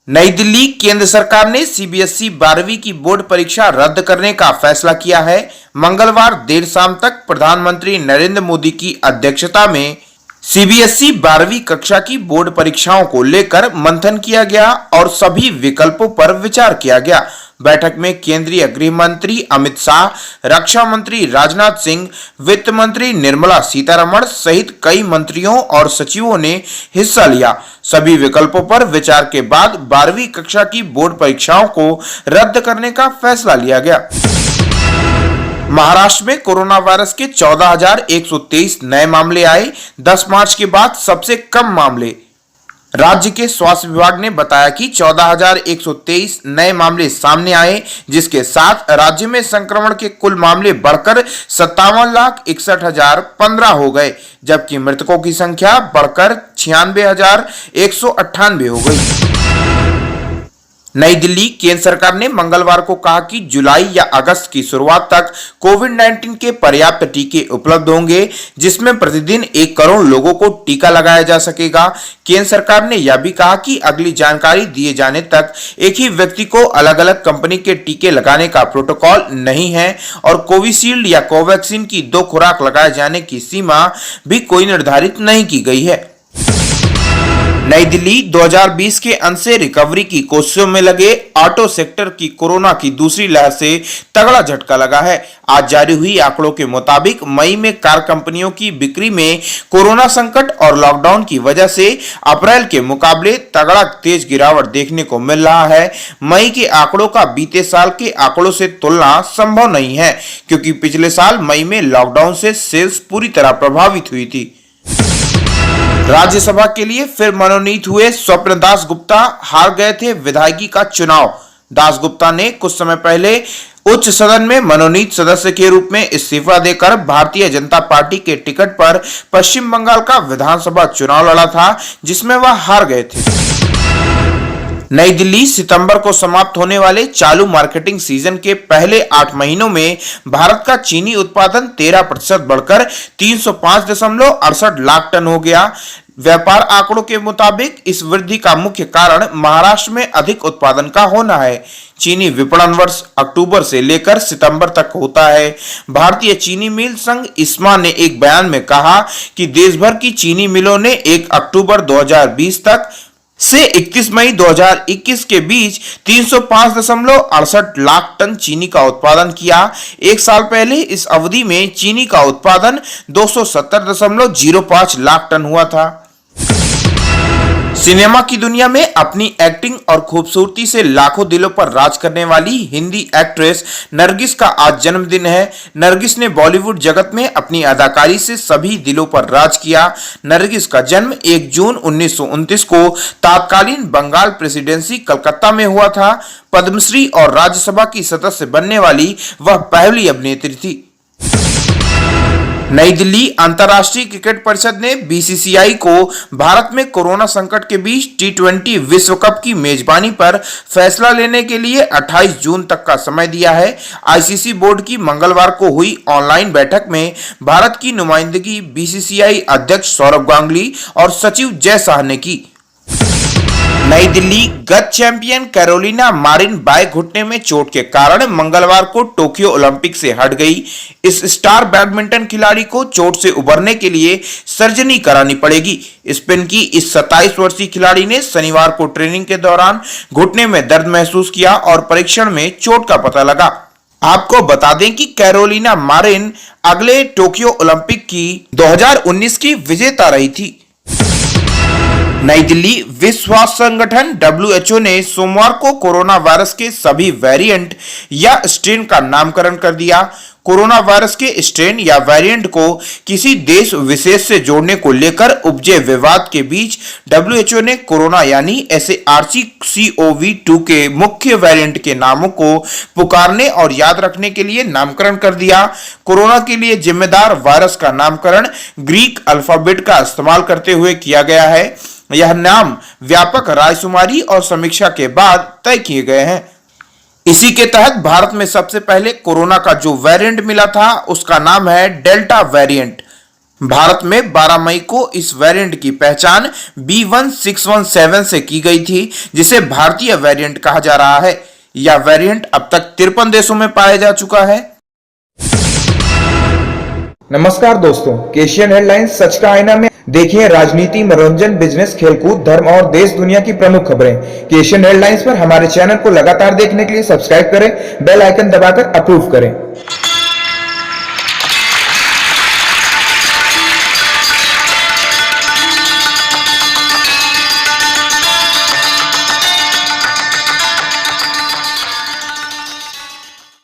नई दिल्ली। केंद्र सरकार ने सीबीएसई 12वीं की बोर्ड परीक्षा रद्द करने का फैसला किया है। मंगलवार देर शाम तक प्रधानमंत्री नरेंद्र मोदी की अध्यक्षता में सीबीएसई 12वीं कक्षा की बोर्ड परीक्षाओं को लेकर मंथन किया गया और सभी विकल्पों पर विचार किया गया। बैठक में केंद्रीय गृह मंत्री अमित शाह, रक्षा मंत्री राजनाथ सिंह, वित्त मंत्री निर्मला सीतारमण सहित कई मंत्रियों और सचिवों ने हिस्सा लिया। सभी विकल्पों पर विचार के बाद 12वीं कक्षा की बोर्ड परीक्षाओं को रद्द करने का फैसला लिया गया। महाराष्ट्र में कोरोना वायरस के 14,123 नए मामले आए। 10 मार्च के बाद सबसे कम मामले। राज्य के स्वास्थ्य विभाग ने बताया कि 14,123 नए मामले सामने आए, जिसके साथ राज्य में संक्रमण के कुल मामले बढ़कर 57,61,015 हो गए, जबकि मृतकों की संख्या बढ़कर 96,198 हो गई। नई दिल्ली। केंद्र सरकार ने मंगलवार को कहा कि जुलाई या अगस्त की शुरुआत तक कोविड-19 के पर्याप्त टीके उपलब्ध होंगे, जिसमें प्रतिदिन 1 करोड़ लोगों को टीका लगाया जा सकेगा। केंद्र सरकार ने यह भी कहा कि अगली जानकारी दिए जाने तक एक ही व्यक्ति को अलग अलग कंपनी के टीके लगाने का प्रोटोकॉल नहीं है और कोविशील्ड या कोवैक्सीन की 2 खुराक लगाए जाने की सीमा भी कोई निर्धारित नहीं की गई है। नई दिल्ली। 2020 के अंत से रिकवरी की कोशिशों में लगे ऑटो सेक्टर की कोरोना की दूसरी लहर से तगड़ा झटका लगा है। आज जारी हुई आंकड़ों के मुताबिक मई में कार कंपनियों की बिक्री में कोरोना संकट और लॉकडाउन की वजह से अप्रैल के मुकाबले तगड़ा तेज गिरावट देखने को मिल रहा है। मई के आंकड़ों का बीते साल के आंकड़ों से तुलना संभव नहीं है, क्योंकि पिछले साल मई में लॉकडाउन से सेल्स पूरी तरह प्रभावित हुई थी। राज्यसभा के लिए फिर मनोनीत हुए स्वप्न दास गुप्ता हार गए थे विधायकी का चुनाव। दास गुप्ता ने कुछ समय पहले उच्च सदन में मनोनीत सदस्य के रूप में इस्तीफा देकर भारतीय जनता पार्टी के टिकट पर पश्चिम बंगाल का विधानसभा चुनाव लड़ा था, जिसमें वह हार गए थे। नई दिल्ली। सितंबर को समाप्त होने वाले चालू मार्केटिंग सीजन के पहले 8 महीनों में भारत का चीनी उत्पादन 13% बढ़कर 305.68 लाख टन हो गया। व्यापार आंकड़ों के मुताबिक इस वृद्धि का मुख्य कारण महाराष्ट्र में अधिक उत्पादन का होना है। चीनी विपणन वर्ष अक्टूबर से लेकर सितंबर तक होता है। भारतीय चीनी मिल संघ इस्मा ने एक बयान में कहा कि देश भर की चीनी मिलों ने 1 अक्टूबर 2020 तक से 31 मई 2021 के बीच 305.68 लाख टन चीनी का उत्पादन किया। एक साल पहले इस अवधि में चीनी का उत्पादन 270.05 लाख टन हुआ था। सिनेमा की दुनिया में अपनी एक्टिंग और खूबसूरती से लाखों दिलों पर राज करने वाली हिंदी एक्ट्रेस नरगिस का आज जन्मदिन है। नरगिस ने बॉलीवुड जगत में अपनी अदाकारी से सभी दिलों पर राज किया। नरगिस का जन्म 1 जून 1929 को तत्कालीन बंगाल प्रेसिडेंसी कलकत्ता में हुआ था। पद्मश्री और राज्यसभा की सदस्य बनने वाली वह पहली अभिनेत्री थी। नई दिल्ली। अंतर्राष्ट्रीय क्रिकेट परिषद ने बीसीसीआई को भारत में कोरोना संकट के बीच T20 विश्व कप की मेजबानी पर फैसला लेने के लिए 28 जून तक का समय दिया है। आईसीसी बोर्ड की मंगलवार को हुई ऑनलाइन बैठक में भारत की नुमाइंदगी बीसीसीआई अध्यक्ष सौरभ गांगुली और सचिव जय शाह ने की। नई दिल्ली। गत चैंपियन कैरोलिना मारिन बाएं घुटने में चोट के कारण मंगलवार को टोक्यो ओलंपिक से हट गई। इस स्टार बैडमिंटन खिलाड़ी को चोट से उबरने के लिए सर्जरी करानी पड़ेगी। स्पेन की इस 27 वर्षीय खिलाड़ी ने शनिवार को ट्रेनिंग के दौरान घुटने में दर्द महसूस किया और परीक्षण में चोट का पता लगा। आपको बता दें कि कैरोलिना मारिन अगले टोक्यो ओलंपिक की 2019 की विजेता रही थी। नई दिल्ली। विश्व स्वास्थ्य संगठन WHO ने सोमवार को कोरोना वायरस के सभी वेरिएंट या स्ट्रेन का नामकरण कर दिया। कोरोना वायरस के स्ट्रेन या वेरिएंट को किसी देश विशेष से जोड़ने को लेकर उपजे विवाद के बीच WHO ने कोरोना यानी SARS-CoV-2 के मुख्य वेरिएंट के नामों को पुकारने और याद रखने के लिए नामकरण कर दिया। कोरोना के लिए जिम्मेदार वायरस का नामकरण ग्रीक अल्फाबेट का इस्तेमाल करते हुए किया गया है। यह नाम व्यापक रायशुमारी और समीक्षा के बाद तय किए गए हैं। इसी के तहत भारत में सबसे पहले कोरोना का जो वेरिएंट मिला था उसका नाम है डेल्टा वेरिएंट। भारत में 12 मई को इस वेरिएंट की पहचान B1617 से की गई थी, जिसे भारतीय वेरिएंट कहा जा रहा है। यह वेरिएंट अब तक 53 देशों में पाया जा चुका है। नमस्कार दोस्तों, एशियन हेडलाइंस सच का आईना में देखिए राजनीति, मनोरंजन, बिजनेस, खेलकूद, धर्म और देश दुनिया की प्रमुख खबरें। एशियन हेडलाइंस पर हमारे चैनल को लगातार देखने के लिए सब्सक्राइब करें, बेल आइकन दबाकर अप्रूव करें।